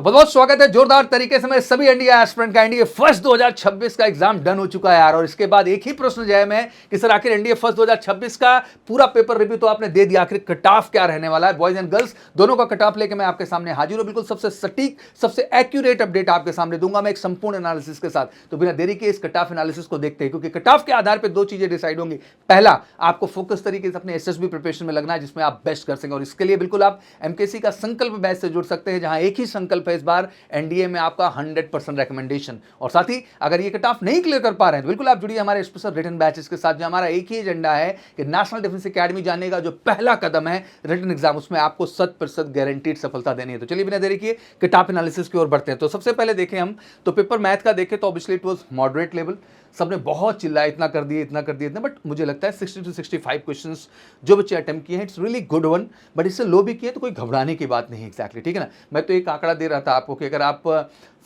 बहुत बहुत स्वागत है जोरदार तरीके से मेरे सभी एनडीए एस्पिरेंट का। एनडीए फर्स्ट 2026 का एग्जाम डन हो चुका है यार, और इसके बाद एक ही प्रश्न जो है मैं कि सर आखिर एनडीए फर्स्ट 2026 का पूरा पेपर रिव्यू तो आपने दे दिया, आखिर कट ऑफ क्या रहने वाला है, बॉयज एंड गर्ल्स दोनों का कट ऑफ लेके मैं आपके सामने हाजिर हूं। बिल्कुल सबसे सटीक सबसे एक्यूरेट अपडेट आपके सामने दूंगा मैं एक संपूर्ण एनालिसिस के साथ। तो बिना देरी के इस कट ऑफ एनालिसिस को देखते हैं, क्योंकि कट ऑफ के आधार पर दो चीजें डिसाइड होंगी। पहला, आपको फोकस तरीके से अपने एसएसबी प्रिपरेशन में लगना है जिसमें आप बेस्ट कर सकें, और इसके लिए बिल्कुल आप एमकेसी का संकल्प बैच से जुड़ सकते हैं, जहां एक ही संकल्प है इस बार एनडीए में आपका 100% रिकमेंडेशन। और साथ ही अगर ये कट ऑफ नहीं क्लियर कर पा रहे हैं तो बिल्कुल आप जुड़िए हमारे स्पेशल रिटन बैचेस के साथ, जो हमारा एक ही एजेंडा है कि नेशनल डिफेंस एकेडमी जाने का जो पहला कदम है रिटन एग्जाम, उसमें आपको 100% गारंटीड सफलता देनी है। तो चलिए बिना देरी किए कट ऑफ एनालिसिस की ओर बढ़ते हैं। तो सबसे पहले देखें हम तो पेपर मैथ का देखें तो obviously it was moderate level. सबने बहुत चिल्लाया, इतना कर दिए इतना कर दिए इतना, बट मुझे लगता है 60 to 65 क्वेश्चंस जो बच्चे अटेम्प्ट किए हैं it's really good one. But इससे लो भी किए तो कोई घबराने की बात नहीं एग्जैक्टली, ठीक है ना। मैं तो एक आंकड़ा दे रहा था आपको कि अगर आप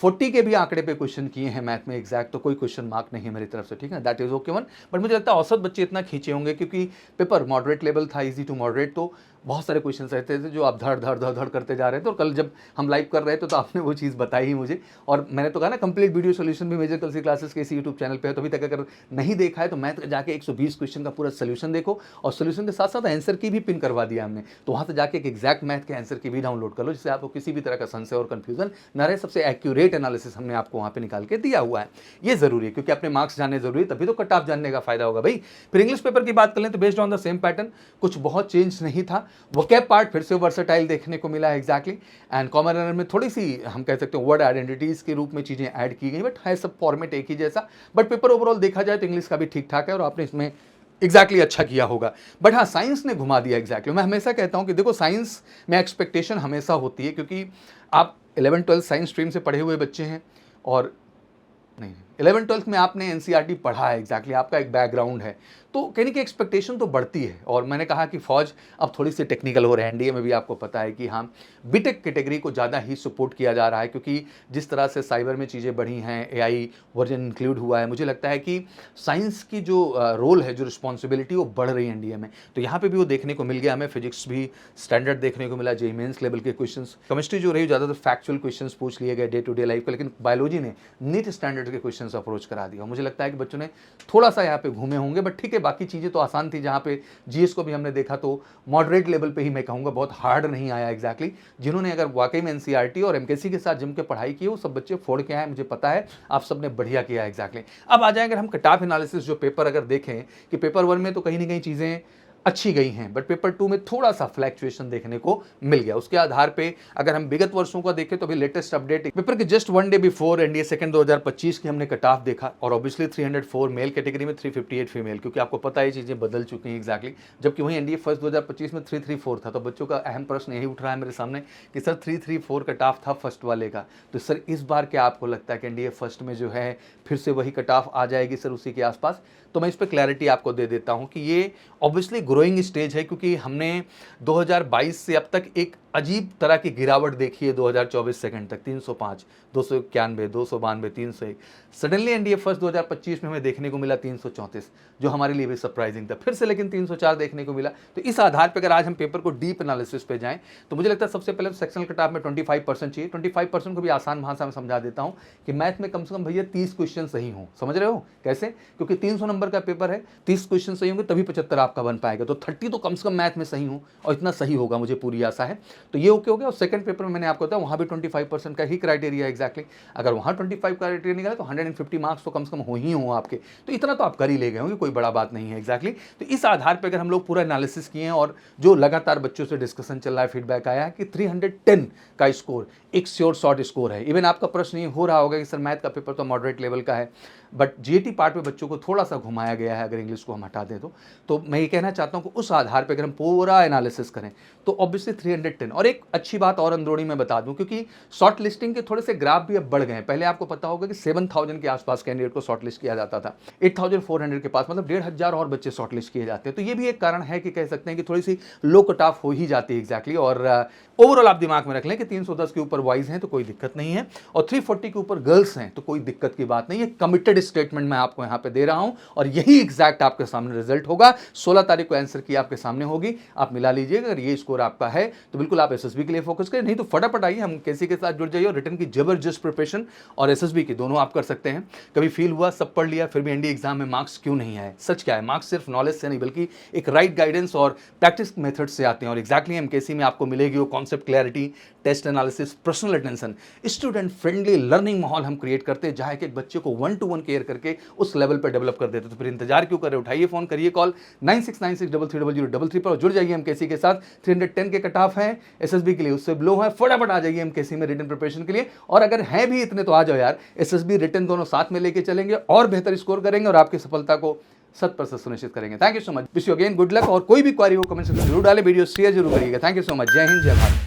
40 के भी आंकड़े पे क्वेश्चन किए हैं मैथ में एग्जैक्ट तो कोई क्वेश्चन मार्क नहीं है मेरी तरफ से, ठीक है, that is okay one. But मुझे लगता है औसत बच्चे इतना खींचे होंगे क्योंकि पेपर मॉडरेट लेवल था, इजी टू मॉडरेट, तो बहुत सारे क्वेश्चन रहते थे जो आप धड़ धड़ धड़ धड़ करते जा रहे थे। और कल जब हम लाइव कर रहे थे तो आपने वो चीज़ बताई ही मुझे, और मैंने तो कहा ना कंप्लीट वीडियो सोल्यूशन भी मेजर कल सी क्लासेस के इसी यूट्यूब चैनल पे है, तो अभी तक अगर नहीं देखा है तो मैथ जाके 120 क्वेश्चन का पूरा सोल्यूशन देखो, और सोल्यूशन के साथ साथ आंसर की भी पिन करवा दिया हमने, तो वहाँ से जाके एक एग्जैक्ट मैथ के आंसर की भी डाउनलोड कर लो, जिससे आपको किसी भी तरह का संशय और कन्फ्यूजन न रहे। सबसे एक्यूरेट एनालिसिस हमने आपको वहाँ पे निकाल के दिया हुआ है। ये जरूरी है क्योंकि अपने मार्क्स जानने जरूरी है, तभी तो कट ऑफ जानने का फायदा होगा भाई। फिर इंग्लिश पेपर की बात कर लें तो based on the same pattern कुछ बहुत चेंज नहीं था। वोकैब पार्ट फिर से वर्सेटाइल देखने को मिला है एग्जैक्टली, एंड कॉमन रनर में थोड़ी सी हम कह सकते हैं वर्ड आइडेंटिटीज के रूप में चीजें ऐड की गई, बट है सब फॉर्मेट एक ही जैसा। बट पेपर ओवरऑल देखा जाए तो इंग्लिश का भी ठीक ठाक है और आपने इसमें एग्जैक्टली अच्छा किया होगा। बट हाँ, साइंस ने घुमा दिया एग्जैक्टली। मैं हमेशा कहता हूँ कि देखो साइंस में एक्सपेक्टेशन हमेशा होती है, क्योंकि आप 11-12 साइंस स्ट्रीम से पढ़े हुए बच्चे हैं, और नहीं 11-12 में आपने एनसीईआरटी पढ़ा है एग्जैक्टली, आपका एक बैकग्राउंड है, तो कहने की एक्सपेक्टेशन तो बढ़ती है। और मैंने कहा कि फौज अब थोड़ी सी टेक्निकल हो रहे हैं, एनडीए में भी आपको पता है कि हाँ बीटेक कैटेगरी को ज़्यादा ही सपोर्ट किया जा रहा है, क्योंकि जिस तरह से साइबर में चीज़ें बढ़ी हैं, एआई वर्जन इंक्लूड हुआ है, मुझे लगता है कि साइंस की जो रोल है, जो रिस्पॉन्सिबिलिटी वो बढ़ रही है एनडीए में। तो यहाँ पर भी वो देखने को मिल गया हमें, फिजिक्स भी स्टैंडर्ड देखने को मिला, जेईई मेंस लेवल के क्वेश्चन, केमिस्ट्री जो रही ज़्यादातर फैक्चुअल क्वेश्चन पूछ लिए गए डे टू डे लाइफ का, लेकिन बायोलॉजी ने नीट स्टैंडर्ड के क्वेश्चन अप्रोच करा दिया। मुझे लगता है कि बच्चों ने थोड़ा सा यहाँ पे घूमे होंगे, बट ठीक है, बाकी चीज़ें तो आसान थी। जहाँ पे जीएस को भी हमने देखा तो मॉडरेट लेवल पे ही मैं कहूँगा, बहुत हार्ड नहीं आया एग्जैक्टली। जिन्होंने अगर वाकई में एनसीईआरटी और एमकेसी के साथ जम के पढ़ाई की वो सब बच्चे फोड़ के आए, मुझे पता है आप सबने बढ़िया किया एग्जैक्टली। अब आ जाएंगे हम कट ऑफ एनालिसिस। जो पेपर अगर देखें कि पेपर 1 में तो कहीं ना कहीं चीज़ें अच्छी गई हैं, बट पेपर 2 में थोड़ा सा फ्लैक्चुएशन देखने को मिल गया। उसके आधार पे अगर हम विगत वर्षों का देखें तो अभी लेटेस्ट अपडेट पेपर के just 1 day before NDA second 2025 की हमने कट ऑफ देखा, और ऑब्वियसली 304 मेल कैटेगरी में 358 फीमेल, क्योंकि आपको पता है चीज़ें बदल चुकी हैं एग्जैक्टली। जबकि वहीं एनडीए फर्स्ट 2025 में 334 था। तो बच्चों का अहम प्रश्न यही उठ रहा है मेरे सामने कि सर 334 कट ऑफ था फर्स्ट वाले का, तो सर इस बार क्या आपको लगता है कि एनडीए फर्स्ट में जो है फिर से वही कट ऑफ आ जाएगी सर उसी के आसपास? तो मैं इस पर क्लैरिटी आपको दे देता हूं कि ये ऑब्वियसली ग्रोइंग स्टेज है, क्योंकि हमने 2022 से अब तक एक अजीब तरह की गिरावट देखी है। 2024 सेकंड तक 305, 291, 292, 301, सडनली एनडीए फर्स्ट 2025 में हमें देखने को मिला 334, जो हमारे लिए भी सरप्राइजिंग था। फिर से लेकिन 304 देखने को मिला। तो इस आधार पर अगर आज हम पेपर को डीप एनालिसिस पे जाएं तो मुझे लगता है सबसे पहले सेक्शनल कट ऑफ में 25% चाहिए। 25% को भी आसान भाषा में समझा देता हूं कि मैथ में कम से कम भैया 30 क्वेश्चन सही हों। समझ रहे हो कैसे? क्योंकि 300 नंबर का पेपर है, 30 क्वेश्चन सही होंगे तभी 75 आपका बन पाएगा। तो 30 तो कम से कम मैथ में सही हो, और इतना सही होगा मुझे पूरी आशा है। तो ये ओके हो गया। और सेकंड पेपर में मैंने आपको बताया वहाँ भी 25% का ही क्राइटेरिया एग्जैक्टली। अगर वहाँ 25 क्राइटेरिया निकला तो 150 मार्क्स तो कम से कम हो ही हो आपके, तो इतना तो आप कर ही ले गए होंगे, कोई बड़ा बात नहीं है एग्जैक्टली। तो इस आधार पर अगर हम लोग पूरा एनालिसिस किए हैं, और जो लगातार बच्चों से डिस्कशन चल रहा है, फीडबैक आया है कि 310 का स्कोर एक श्योर शॉर्ट स्कोर है। इवन आपका प्रश्न ये हो रहा होगा कि सर मैथ का पेपर तो मॉडरेट लेवल का है, बट जीएटी पार्ट में बच्चों को थोड़ा सा घुमाया गया है, अगर इंग्लिश को हम हटा दें तो मैं ये कहना चाहता हूं कि उस आधार पर अगर हम पूरा एनालिसिस करें तो ऑब्वियसली 310। और एक अच्छी बात और अंदरूनी में बता दूं, क्योंकि शॉर्ट लिस्टिंग के थोड़े से ग्राफ भी अब बढ़ गए हैं। पहले आपको पता होगा कि 7000 के आसपास कैंडिडेट को शॉर्ट लिस्ट किया जाता था, 8400 के पास, मतलब 1500 और बच्चे शॉर्ट लिस्ट किए जाते हैं। तो ये भी एक कारण है कि कह सकते हैं कि थोड़ी सी लो कट ऑफ हो ही जाती है एग्जैक्टली। और ओवरऑल आप दिमाग में रख लें कि 310 के ऊपर बॉयज हैं तो कोई दिक्कत नहीं है, और 340 के ऊपर गर्ल्स हैं तो कोई दिक्कत की बात नहीं है। कमिटेड स्टेटमेंट मैं आपको यहां पे दे रहा हूं, और यही एग्जैक्ट आपके सामने रिजल्ट होगा। 16 तारीख को आंसर की आपके सामने होगी, आप मिला लीजिएगा। अगर ये स्कोर आपका है तो बिल्कुल आप एसएसबी के लिए फोकस करें, नहीं तो फटाफट आइए हम केसी के साथ जुड़ जाइए और रिटर्न की जबरदस्त प्रिपरेशन और एसएसबी की दोनों आप कर सकते हैं। कभी फील हुआ सब पढ़ लिया फिर भी एनडीए एग्जाम में मार्क्स क्यों नहीं आए? सच क्या है, मार्क्स सिर्फ नॉलेज से नहीं बल्कि एक राइट गाइडेंस और प्रैक्टिस मेथड से आते हैं। और एग्जैक्टली एमकेसी में आपको मिलेगी वो concept clarity, test analysis, personal attention, student friendly learning माहौल हम क्रिएट करते हैं जहां एक बच्चे को 1-to-1 केयर करके उस लेवल पर डेवलप कर देते। तो फिर इंतजार क्यों कर रहे हो? उठाइए फोन, करिए कॉल 9696330033 पर और जुड़ जाइए एमकेसी के साथ। 310 के कट ऑफ है एसएसबी के लिए, उससे ब्लो है, फटाफट आ जाइए एमकेसी में रिटन प्रिपरेशन के लिए। और अगर हैं भी इतने तो आ जाओ यार, एसएसबी रिटन दोनों साथ में लेके चलेंगे और बेहतर स्कोर करेंगे और आपकी सफलता को 100% सुनिश्चित करेंगे। Thank you so much, wish you again good luck. और कोई भी क्वेरी हो कमेंट सेक्शन में जरूर डालें, वीडियो शेयर जरूर करिएगा। थैंक यू सो मच, जय हिंद, जय भारत।